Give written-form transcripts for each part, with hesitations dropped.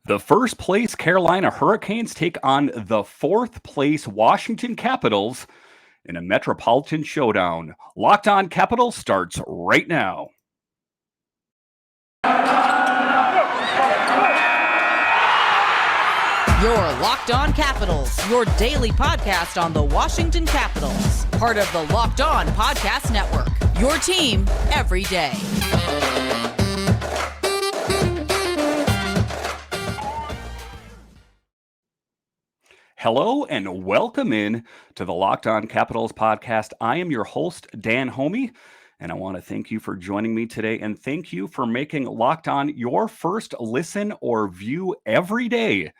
The first place Carolina Hurricanes take on the fourth place Washington Capitals in a Metropolitan Showdown. Locked On Capitals starts right now. Your Locked On Capitals, your daily podcast on the Washington Capitals. Part of the Locked On Podcast Network, your team every day. Hello and welcome in to the Locked On Capitals podcast. I am your host, Dan Homey, and I want to thank you for joining me today and thank you for making Locked On your first listen or view every day.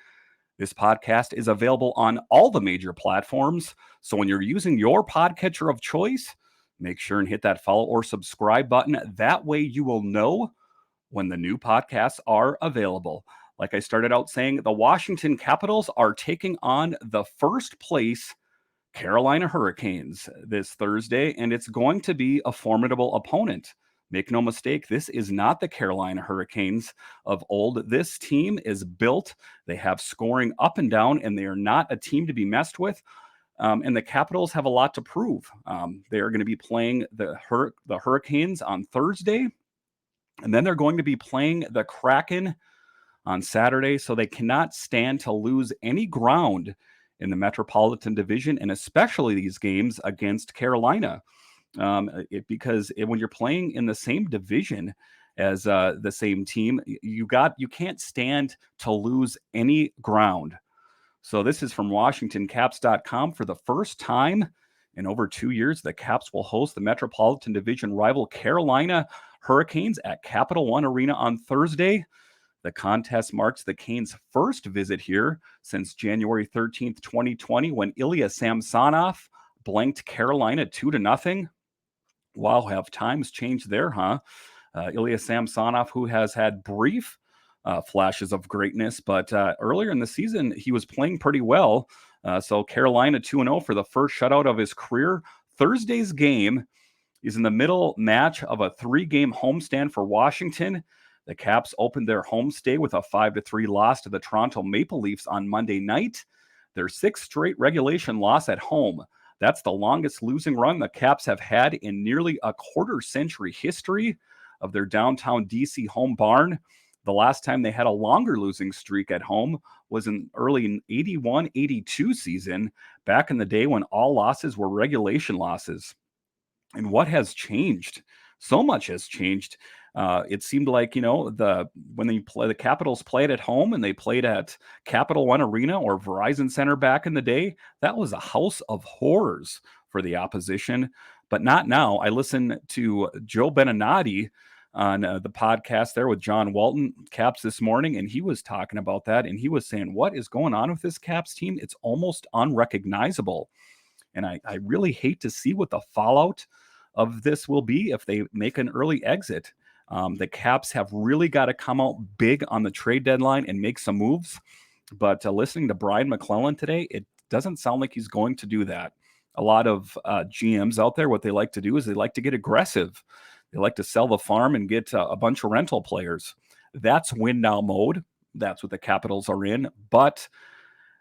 This podcast is available on all the major platforms, so when you're using your podcatcher of choice, make sure and hit that follow or subscribe button. That way you will know when the new podcasts are available. Like I started out saying, the Washington Capitals are taking on the first place Carolina Hurricanes this Thursday, and it's going to be a formidable opponent. Make no mistake, this is not the Carolina Hurricanes of old. This team is built. They have scoring up and down, and they are not a team to be messed with. And the Capitals have a lot to prove. They are going to be playing the Hurricanes on Thursday, and then they're going to be playing the Kraken on Saturday, so they cannot stand to lose any ground in the Metropolitan Division, and especially these games against Carolina. Because when you're playing in the same division as the same team, you can't stand to lose any ground. So this is from WashingtonCaps.com. For the first time in over 2 years, the Caps will host the Metropolitan Division rival Carolina Hurricanes at Capital One Arena on Thursday. The contest marks the Canes' first visit here since January 13th, 2020, when Ilya Samsonov blanked Carolina 2-0. Wow, have times changed there, huh? Ilya Samsonov, who has had brief flashes of greatness, but earlier in the season, he was playing pretty well. So Carolina 2-0 for the first shutout of his career. Thursday's game is in the middle match of a 3-game homestand for Washington. The Caps opened their homestay with a 5-3 loss to the Toronto Maple Leafs on Monday night. Their 6th straight regulation loss at home. That's the longest losing run the Caps have had in nearly a quarter-century history of their downtown DC home barn. The last time they had a longer losing streak at home was in early 81-82 season, back in the day when all losses were regulation losses. And what has changed? So much has changed. It seemed like, when the Capitals played at home and they played at Capital One Arena or Verizon Center back in the day, that was a house of horrors for the opposition, but not now. I listened to Joe Beninati on the podcast there with John Walton, Caps this morning, and he was talking about that, and he was saying, what is going on with this Caps team? It's almost unrecognizable, and I really hate to see what the fallout of this will be if they make an early exit. The Caps have really got to come out big on the trade deadline and make some moves. But listening to Brian McClellan today, it doesn't sound like he's going to do that. A lot of GMs out there, what they like to do is they like to get aggressive. They like to sell the farm and get a bunch of rental players. That's win now mode. That's what the Capitals are in. But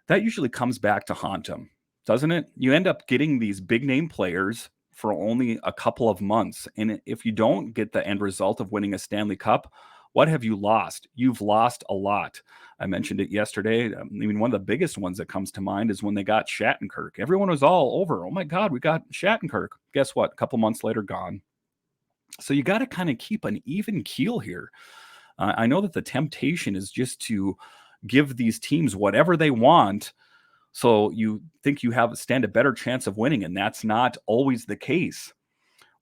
that usually comes back to haunt them, doesn't it? You end up getting these big name players for only a couple of months. And if you don't get the end result of winning a Stanley Cup, what have you lost? You've lost a lot. I mentioned it yesterday. One of the biggest ones that comes to mind is when they got Shattenkirk. Everyone was all over. Oh my God, we got Shattenkirk. Guess what? A couple months later, gone. So you got to kind of keep an even keel here. I know that the temptation is just to give these teams whatever they want, so you think you stand a better chance of winning, and that's not always the case.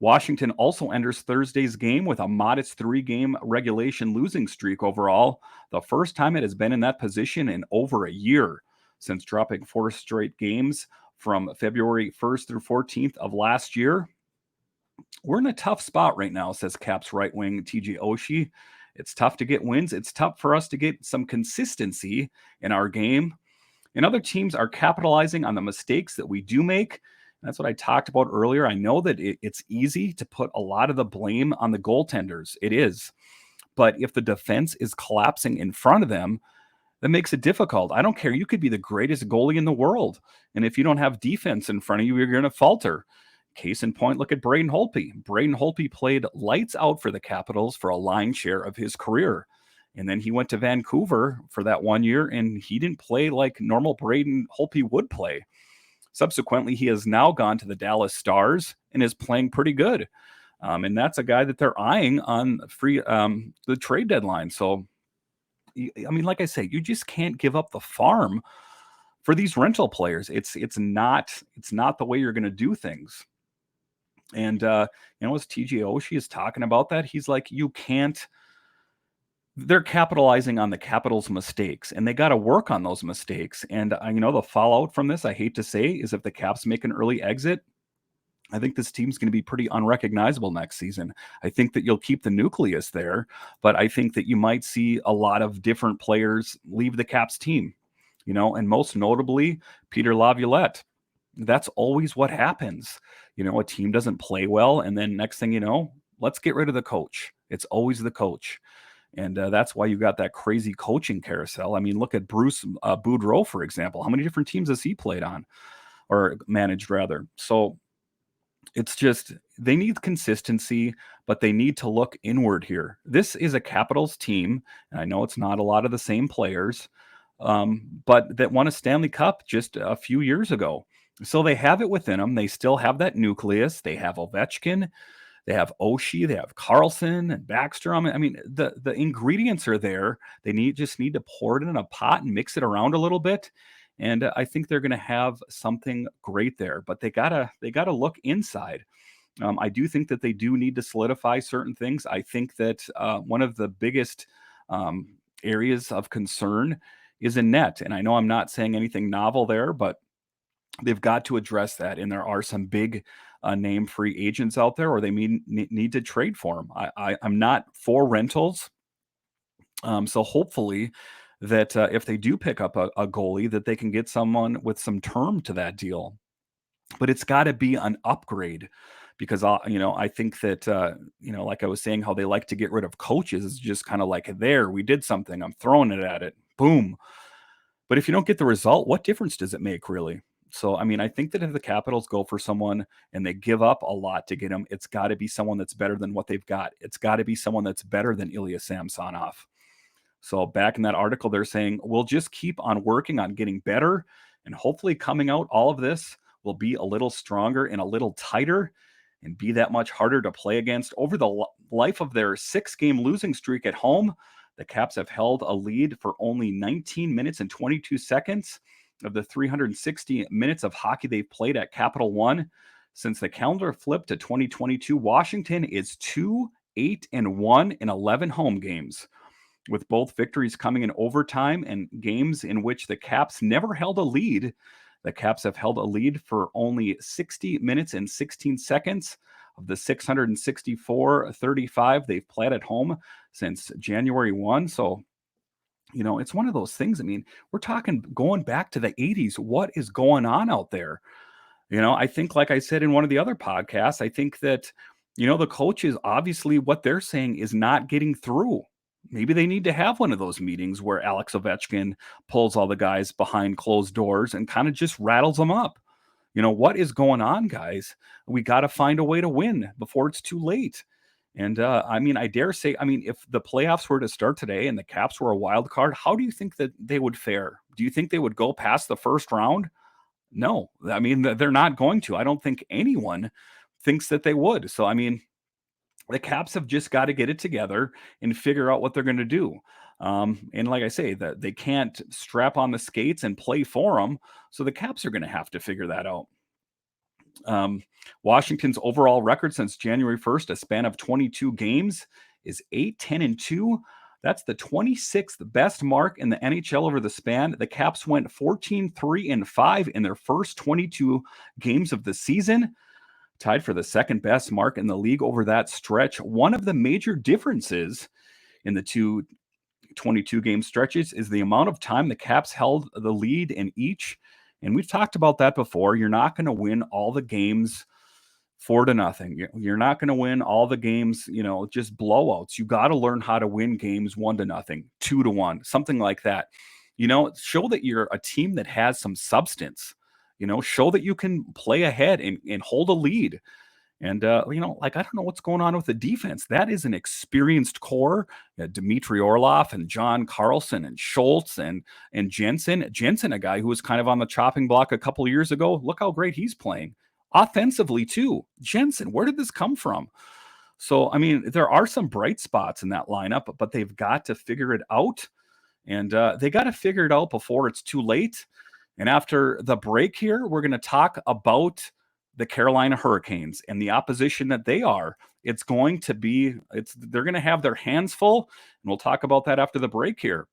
Washington also enters Thursday's game with a modest 3-game regulation losing streak overall, the first time it has been in that position in over a year, since dropping 4 straight games from February 1st through 14th of last year. We're in a tough spot right now, says Caps right wing TJ Oshie. It's tough to get wins. It's tough for us to get some consistency in our game. And other teams are capitalizing on the mistakes that we do make. That's what I talked about earlier. I know that it's easy to put a lot of the blame on the goaltenders. It is. But if the defense is collapsing in front of them, that makes it difficult. I don't care. You could be the greatest goalie in the world. And if you don't have defense in front of you, you're going to falter. Case in point, look at Braden Holtby. Braden Holtby played lights out for the Capitals for a line share of his career. And then he went to Vancouver for that 1 year, and he didn't play like normal Braden Holtby would play. Subsequently, he has now gone to the Dallas Stars and is playing pretty good. And that's a guy that they're eyeing on the trade deadline. So, I mean, like I say, you just can't give up the farm for these rental players. It's not the way you're going to do things. And as TJ Oshie is talking about that, he's like, you can't. They're capitalizing on the Capitals' mistakes, and they got to work on those mistakes. And the fallout from this, I hate to say, is if the Caps make an early exit, I think this team's going to be pretty unrecognizable next season. I think that you'll keep the nucleus there, but I think that you might see a lot of different players leave the Caps team, and most notably, Peter Laviolette. That's always what happens. A team doesn't play well, and then next thing you know, let's get rid of the coach. It's always the coach. And that's why you got that crazy coaching carousel. I mean, look at Bruce Boudreau, for example. How many different teams has he played on or managed, rather? So it's just they need consistency, but they need to look inward here. This is a Capitals team, and I know it's not a lot of the same players, but that won a Stanley Cup just a few years ago. So they have it within them. They still have that nucleus. They have Ovechkin. They have Oshie, they have Carlson and Baxter. I mean, the ingredients are there. They just need to pour it in a pot and mix it around a little bit. And I think they're going to have something great there. But they gotta look inside. I do think that they do need to solidify certain things. I think that one of the biggest areas of concern is in net. And I know I'm not saying anything novel there, but they've got to address that. And there are some big name free agents out there, or they need to trade for them. I'm not for rentals. So hopefully that if they do pick up a goalie, that they can get someone with some term to that deal. But it's got to be an upgrade, because I think that like I was saying, how they like to get rid of coaches is just kind of like, there, we did something, I'm throwing it at it, boom. But if you don't get the result, what difference does it make, really? So, I mean, I think that if the Capitals go for someone and they give up a lot to get him, it's got to be someone that's better than what they've got. It's got to be someone that's better than Ilya Samsonov. So back in that article, they're saying, we'll just keep on working on getting better, and hopefully coming out, all of this will be a little stronger and a little tighter and be that much harder to play against. Over the life of their 6-game losing streak at home, the Caps have held a lead for only 19 minutes and 22 seconds of the 360 minutes of hockey they've played at Capital One. Since the calendar flipped to 2022, Washington is 2-8-1 in 11 home games, with both victories coming in overtime and games in which the Caps never held a lead. The Caps have held a lead for only 60 minutes and 16 seconds of the 664-35 they've played at home since January 1. So, it's one of those things. I mean, we're talking going back to the 80s. What is going on out there? I think, like I said in one of the other podcasts, I think that, the coaches, obviously what they're saying is not getting through. Maybe they need to have one of those meetings where Alex Ovechkin pulls all the guys behind closed doors and kind of just rattles them up. What is going on, guys? We got to find a way to win before it's too late. And I mean, I dare say, if the playoffs were to start today and the Caps were a wild card, how do you think that they would fare? Do you think they would go past the first round? No, I mean, they're not going to. I don't think anyone thinks that they would. So, I mean, the Caps have just got to get it together and figure out what they're going to do. And like I say, that they can't strap on the skates and play for them. So the Caps are going to have to figure that out. Washington's overall record since January 1st, a span of 22 games, is 8-10-2. That's the 26th best mark in the NHL over the span. The Caps went 14-3-5 in their first 22 games of the season, tied for the second best mark in the league over that stretch. One of the major differences in the two 22-game stretches is the amount of time the Caps held the lead in each. And we've talked about that before. You're not going to win all the games 4-0. You're not going to win all the games, just blowouts. You got to learn how to win games 1-0, 2-1, something like that. show that you're a team that has some substance. Show that you can play ahead and hold a lead. And, like, I don't know what's going on with the defense. That is an experienced core. Dmitry Orlov and John Carlson and Schultz and Jensen. Jensen, a guy who was kind of on the chopping block a couple of years ago. Look how great he's playing. Offensively, too. Jensen, where did this come from? So, I mean, there are some bright spots in that lineup, but they've got to figure it out. And they got to figure it out before it's too late. And after the break here, we're going to talk about the Carolina Hurricanes and the opposition that they are. They're going to have their hands full, and we'll talk about that after the break here.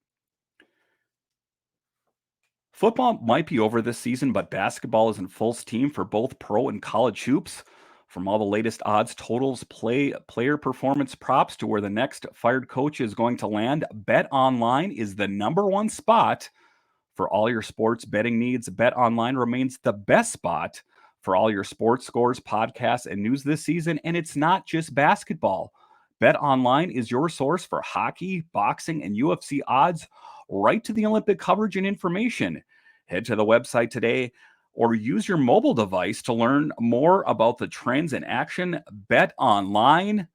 Football might be over this season, but basketball is in full steam for both pro and college hoops. From all the latest odds, totals, player performance props to where the next fired coach is going to land, BetOnline is the number one spot for all your sports betting needs. BetOnline remains the best spot for all your sports scores, podcasts, and news this season. And it's not just basketball. BetOnline is your source for hockey, boxing, and UFC odds, right to the Olympic coverage and information. Head to the website today or use your mobile device to learn more about the trends in action. BetOnline,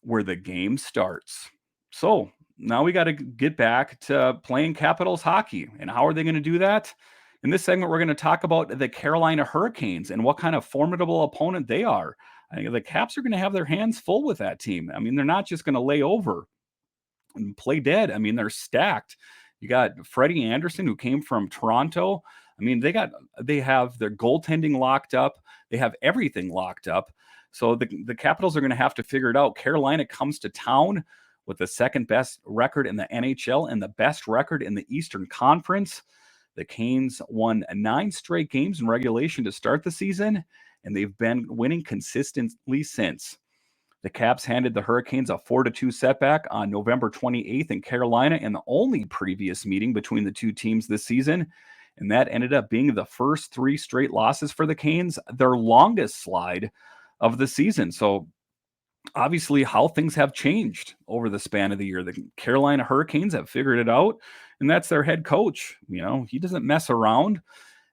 where the game starts. So now we got to get back to playing Capitals hockey. And how are they going to do that? In this segment, we're going to talk about the Carolina Hurricanes and what kind of formidable opponent they are. I think the Caps are going to have their hands full with that team. I mean, they're not just going to lay over and play dead. I mean, they're stacked. You got Freddie Anderson, who came from Toronto. I mean, they have their goaltending locked up. They have everything locked up. So the Capitals are going to have to figure it out. Carolina comes to town with the second best record in the NHL and the best record in the Eastern Conference. The Canes won 9 straight games in regulation to start the season, and they've been winning consistently since. The Caps handed the Hurricanes a 4-2 setback on November 28th in Carolina in the only previous meeting between the two teams this season, and that ended up being the first 3 straight losses for the Canes, their longest slide of the season. So obviously how things have changed over the span of the year. The Carolina Hurricanes have figured it out, and that's their head coach. He doesn't mess around,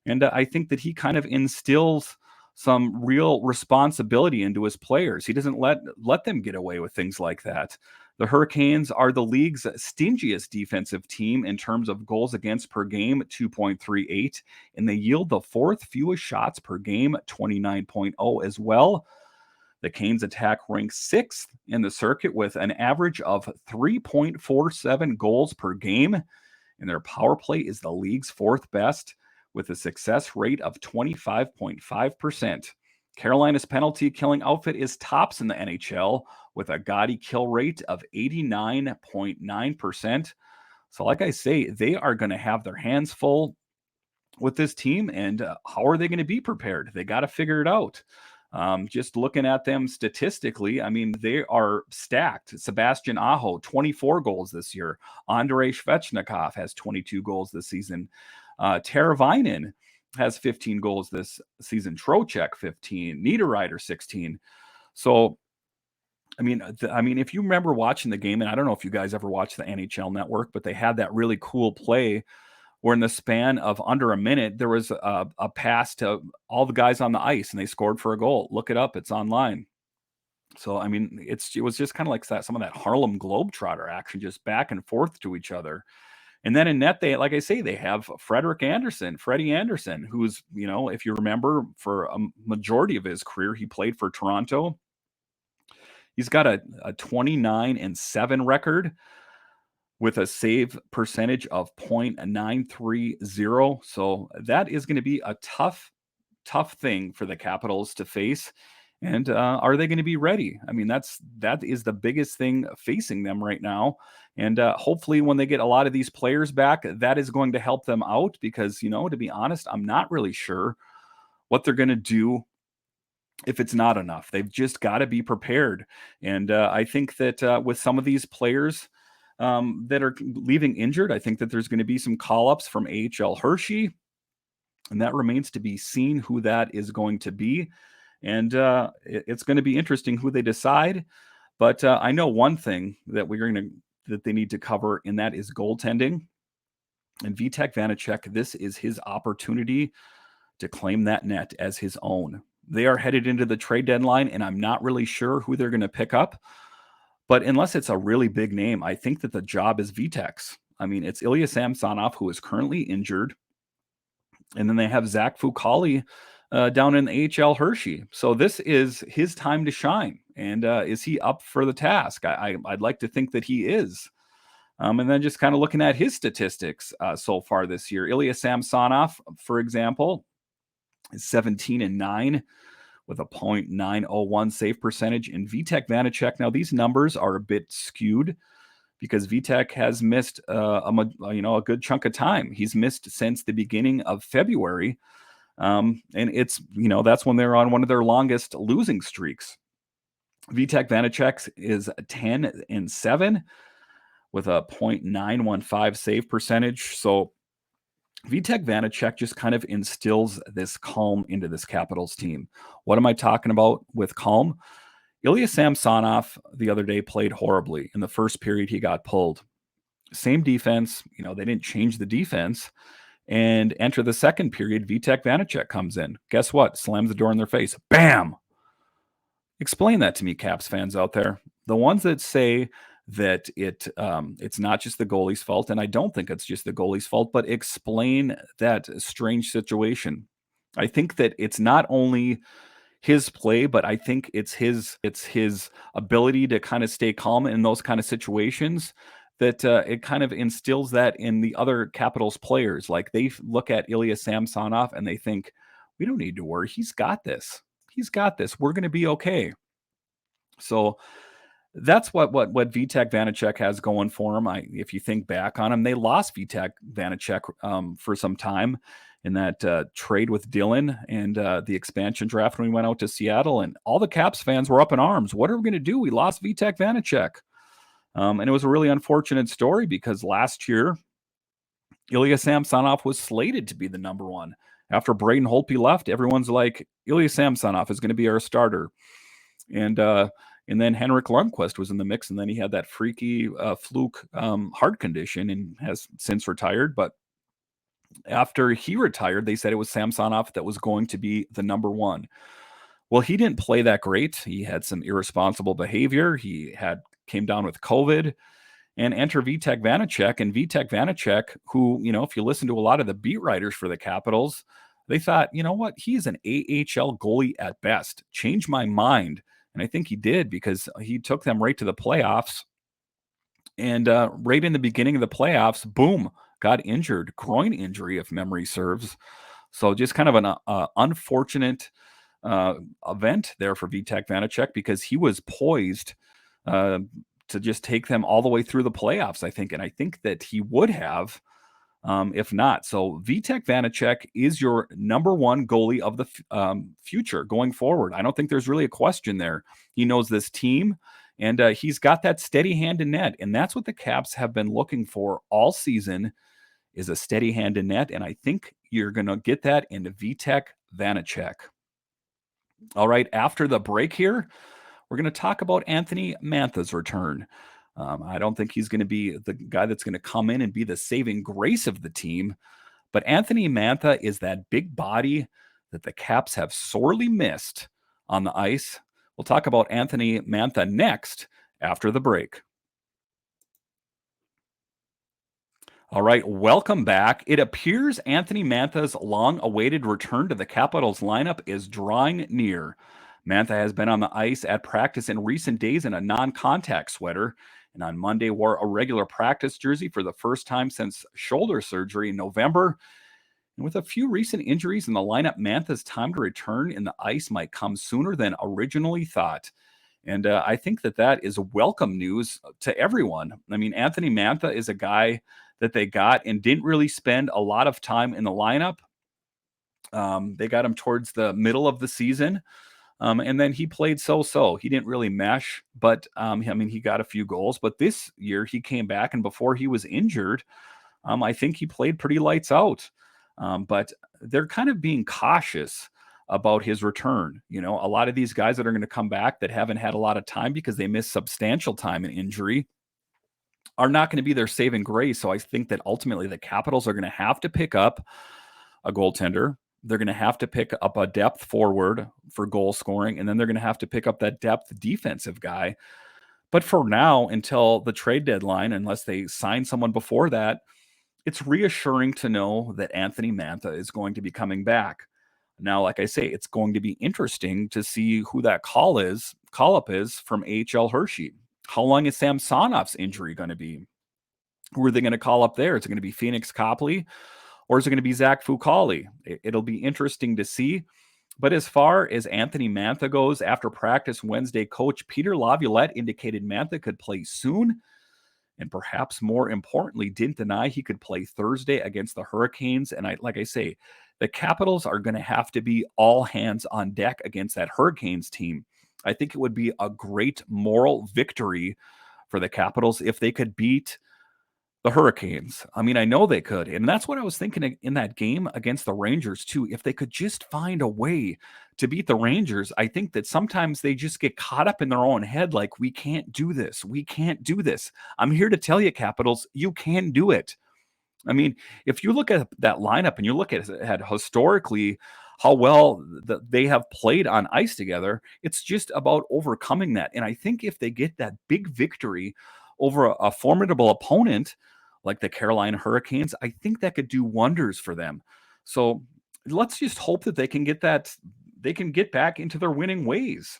and I think that he kind of instills some real responsibility into his players. He doesn't let them get away with things like that. The Hurricanes are the league's stingiest defensive team in terms of goals against per game, 2.38, and they yield the 4th fewest shots per game, 29.0 as well. The Canes attack ranks 6th in the circuit with an average of 3.47 goals per game, and their power play is the league's 4th best with a success rate of 25.5%. Carolina's penalty killing outfit is tops in the NHL with a gaudy kill rate of 89.9%. So like I say, they are going to have their hands full with this team, and how are they going to be prepared? They got to figure it out. Just looking at them statistically, I mean, they are stacked. Sebastian Aho, 24 goals this year. Andrei Svechnikov has 22 goals this season. Teravainen has 15 goals this season. Trocheck, 15. Niederreiter, 16. So, I mean, if you remember watching the game, and I don't know if you guys ever watched the NHL Network, but they had that really cool play where in the span of under a minute, there was a pass to all the guys on the ice, and they scored for a goal. Look it up. It's online. So, I mean, it was just kind of like some of that Harlem Globetrotter action, just back and forth to each other. And then in net, like I say, they have Freddie Anderson, who's, if you remember, for a majority of his career, he played for Toronto. He's got a 29-7 record with a save percentage of .930. So that is going to be a tough thing for the Capitals to face. And are they going to be ready? I mean, that is the biggest thing facing them right now. And hopefully when they get a lot of these players back, that is going to help them out because, to be honest, I'm not really sure what they're going to do if it's not enough. They've just got to be prepared. And I think that with some of these players that are leaving injured, I think that there's going to be some call-ups from AHL Hershey, and that remains to be seen who that is going to be. And it's going to be interesting who they decide. But I know one thing that they need to cover, and that is goaltending. And Vitek Vanecek, this is his opportunity to claim that net as his own. They are headed into the trade deadline, and I'm not really sure who they're going to pick up. But unless it's a really big name, I think that the job is Vitek's. I mean, it's Ilya Samsonov, who is currently injured. And then they have Zach Fucali down in the HL Hershey. So this is his time to shine. And is he up for the task? I'd like to think that he is. And then just kind of looking at his statistics so far this year, Ilya Samsonov, for example, is 17-9 with a .901 save percentage. And Vitek Vanecek, now these numbers are a bit skewed because Vitek has missed a good chunk of time. He's missed since the beginning of February. And it's, that's when they're on one of their longest losing streaks. Vitek Vanecek is 10-7 with a .915 save percentage. So Vitek Vanecek just kind of instills this calm into this Capitals team. What am I talking about with calm? Ilya Samsonov the other day played horribly. In the first period, he got pulled. Same defense. They didn't change the defense. And enter the second period, Vitek Vanecek comes in. Guess what? Slams the door in their face. Bam! Explain that to me, Caps fans out there. The ones that say that it's not just the goalie's fault, and I don't think it's just the goalie's fault, but explain that strange situation. I think that it's not only his play, but I think it's his ability to kind of stay calm in those kind of situations that it kind of instills that in the other Capitals players. Like they look at Ilya Samsonov and they think, we don't need to worry. He's got this. We're going to be okay. So that's what Vitek Vanecek has going for him. If you think back on him, they lost Vitek Vanecek for some time in that trade with Dylan and the expansion draft when we went out to Seattle, and all the Caps fans were up in arms. What are we going to do? We lost Vitek Vanecek. And it was a really unfortunate story because last year, Ilya Samsonov was slated to be the number one. After Braden Holtby left, everyone's like, Ilya Samsonov is going to be our starter. And then Henrik Lundqvist was in the mix, and then he had that freaky fluke heart condition and has since retired. But after he retired, they said it was Samsonov that was going to be the number one. Well, he didn't play that great. He had some irresponsible behavior. He came down with COVID. And enter Vitek Vanecek. And Vitek Vanecek, who, if you listen to a lot of the beat writers for the Capitals, they thought, you know what, he's an AHL goalie at best. Change my mind. And I think he did, because he took them right to the playoffs. And right in the beginning of the playoffs, boom, got injured, groin injury, if memory serves. So just kind of an unfortunate event there for Vitek Vanecek, because he was poised to just take them all the way through the playoffs, I think. And I think that he would have, if not. So Vitek Vanecek is your number one goalie of the future going forward. I don't think there's really a question there. He knows this team, and he's got that steady hand in net. And that's what the Caps have been looking for all season, is a steady hand in net. And I think you're going to get that in Vitek Vanecek. All right, after the break here, we're going to talk about Anthony Mantha's return. I don't think he's going to be the guy that's going to come in and be the saving grace of the team. But Anthony Mantha is that big body that the Caps have sorely missed on the ice. We'll talk about Anthony Mantha next after the break. All right, welcome back. It appears Anthony Mantha's long-awaited return to the Capitals lineup is drawing near. Mantha has been on the ice at practice in recent days in a non-contact sweater, and on Monday wore a regular practice jersey for the first time since shoulder surgery in November. And with a few recent injuries in the lineup, Mantha's time to return in the ice might come sooner than originally thought. And I think that is welcome news to everyone. I mean, Anthony Mantha is a guy that they got and didn't really spend a lot of time in the lineup. They got him towards the middle of the season. And then he played so-so. He didn't really mesh, but he got a few goals. But this year he came back, and before he was injured, I think he played pretty lights out. But they're kind of being cautious about his return. A lot of these guys that are going to come back that haven't had a lot of time because they missed substantial time in injury, are not going to be their saving grace. So I think that ultimately the Capitals are going to have to pick up a goaltender. They're going to have to pick up a depth forward for goal scoring, and then they're going to have to pick up that depth defensive guy. But for now, until the trade deadline, unless they sign someone before that, it's reassuring to know that Anthony Mantha is going to be coming back. Now, like I say, it's going to be interesting to see who that call up is from AHL Hershey. How long is Sam Sonoff's injury going to be? Who are they going to call up there? Is it going to be Phoenix Copley or is it going to be Zach Fucale? It'll be interesting to see. But as far as Anthony Mantha goes, after practice Wednesday, coach Peter Laviolette indicated Mantha could play soon, and perhaps more importantly, didn't deny he could play Thursday against the Hurricanes. And like I say, the Capitals are going to have to be all hands on deck against that Hurricanes team. I think it would be a great moral victory for the Capitals if they could beat the Hurricanes. I mean, I know they could. And that's what I was thinking in that game against the Rangers, too. If they could just find a way to beat the Rangers, I think that sometimes they just get caught up in their own head like, we can't do this. We can't do this. I'm here to tell you, Capitals, you can do it. I mean, if you look at that lineup and you look at historically how well they have played on ice together, it's just about overcoming that. And I think if they get that big victory over a formidable opponent like the Carolina Hurricanes, I think that could do wonders for them. So let's just hope that they can get back into their winning ways.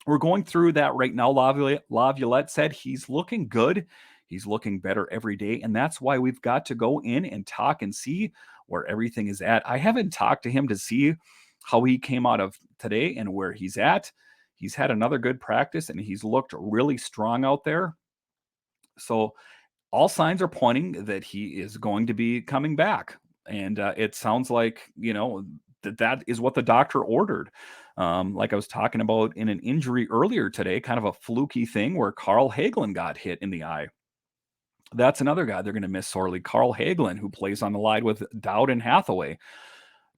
We're going through that right now. Laviolette said he's looking good. He's looking better every day. And that's why we've got to go in and talk and see where everything is at. I haven't talked to him to see how he came out of today and where he's at. He's had another good practice and he's looked really strong out there. So all signs are pointing that he is going to be coming back. And it sounds like, that is what the doctor ordered. Like I was talking about in an injury earlier today, kind of a fluky thing where Carl Hagelin got hit in the eye. That's another guy they're going to miss sorely. Carl Hagelin, who plays on the line with Dowd and Hathaway.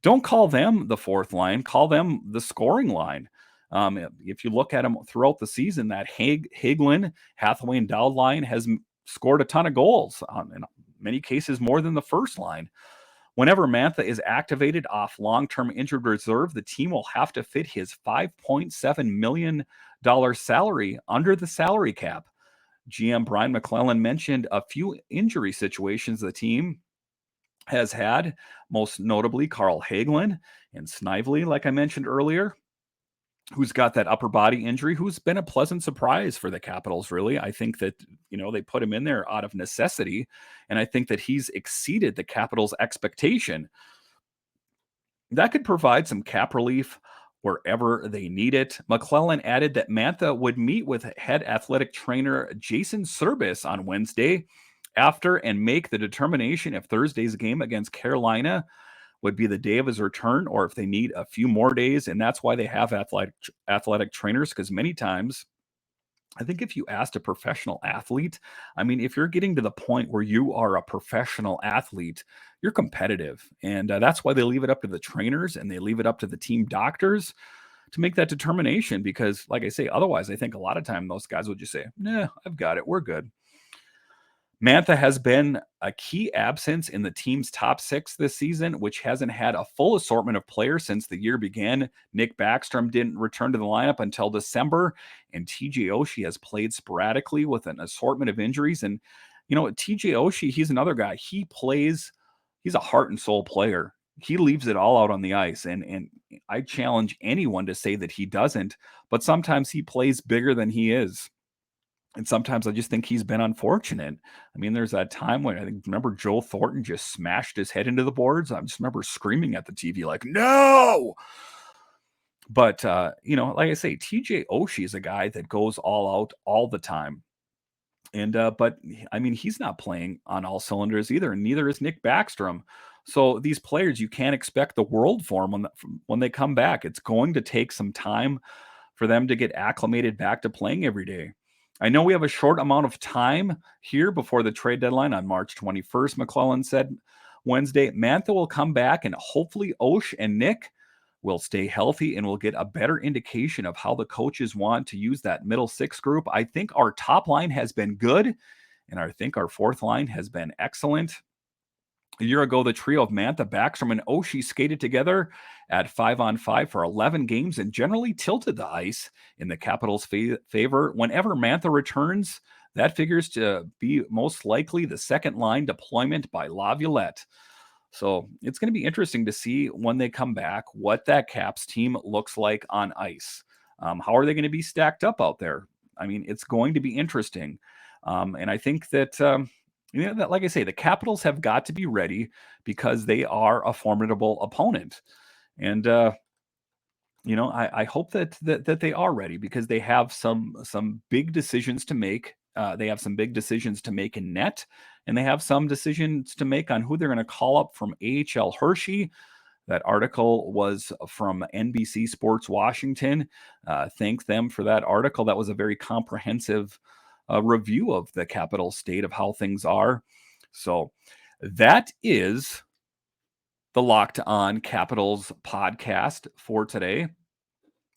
Don't call them the fourth line. Call them the scoring line. If you look at them throughout the season, that Hagelin, Hathaway, and Dowd line has scored a ton of goals, in many cases more than the first line. Whenever Mantha is activated off long-term injured reserve, the team will have to fit his $5.7 million salary under the salary cap. GM Brian McClellan mentioned a few injury situations the team has had, most notably Carl Hagelin and Snively, like I mentioned earlier, who's got that upper body injury, who's been a pleasant surprise for the Capitals, really. I think that, they put him in there out of necessity, and I think that he's exceeded the Capitals' expectation. That could provide some cap relief wherever they need it. McClellan added that Mantha would meet with head athletic trainer Jason Serbis on Wednesday after and make the determination if Thursday's game against Carolina would be the day of his return or if they need a few more days. And that's why they have athletic trainers, because many times, I think if you asked a professional athlete, I mean, if you're getting to the point where you are a professional athlete, you're competitive. And that's why they leave it up to the trainers and they leave it up to the team doctors to make that determination. Because, like I say, otherwise, I think a lot of time those guys would just say, nah, I've got it. We're good. Mantha has been a key absence in the team's top six this season, which hasn't had a full assortment of players since the year began. Nick Backstrom didn't return to the lineup until December, and TJ Oshie has played sporadically with an assortment of injuries. And, TJ Oshie, he's another guy. He's a heart and soul player. He leaves it all out on the ice, and I challenge anyone to say that he doesn't, but sometimes he plays bigger than he is. And sometimes I just think he's been unfortunate. I mean, there's that time when remember Joe Thornton just smashed his head into the boards. I just remember screaming at the TV like, no! But, like I say, TJ Oshie is a guy that goes all out all the time. And, but I mean, he's not playing on all cylinders either. And neither is Nick Backstrom. So these players, you can't expect the world for them when they come back. It's going to take some time for them to get acclimated back to playing every day. I know we have a short amount of time here before the trade deadline on March 21st, McClellan said Wednesday. Mantha will come back and hopefully Osh and Nick will stay healthy and we'll get a better indication of how the coaches want to use that middle six group. I think our top line has been good And I think our fourth line has been excellent. A year ago, the trio of Mantha, Backstrom, and Oshie skated together at 5-on-5 for 11 games and generally tilted the ice in the Capitals' favor. Whenever Mantha returns, that figures to be most likely the second line deployment by Laviolette. So it's going to be interesting to see when they come back what that Caps team looks like on ice. How are they going to be stacked up out there? I mean, it's going to be interesting. And I think that, that, like I say, the Capitals have got to be ready because they are a formidable opponent. And, I hope that they are ready because they have some big decisions to make. They have some big decisions to make in net, and they have some decisions to make on who they're going to call up from AHL Hershey. That article was from NBC Sports Washington. Thank them for that article. That was a very comprehensive review of the Capital state of how things are. So that is the Locked On Capitals podcast for today.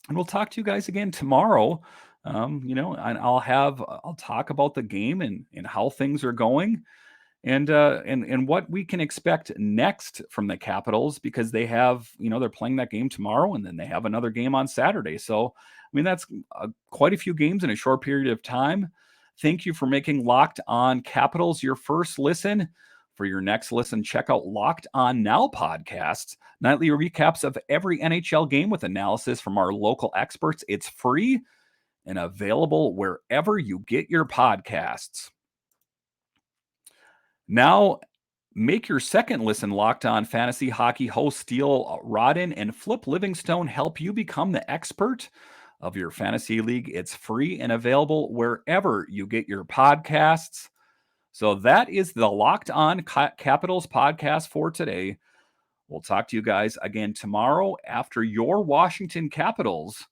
And we'll talk to you guys again tomorrow. And I'll talk about the game and how things are going and what we can expect next from the Capitals because they have, they're playing that game tomorrow and then they have another game on Saturday. So, I mean, that's quite a few games in a short period of time. Thank you for making Locked On Capitals your first listen. For your next listen, check out Locked On Now podcasts, nightly recaps of every NHL game with analysis from our local experts. It's free and available wherever you get your podcasts. Now, make your second listen Locked On Fantasy Hockey hosts Steele Rodden and Flip Livingstone help you become the expert of your fantasy league. It's free and available wherever you get your podcasts. So that is the Locked On Capitals podcast for today. We'll talk to you guys again tomorrow after your Washington Capitals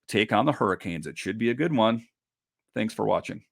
take on the Hurricanes. It should be a good one. Thanks for watching.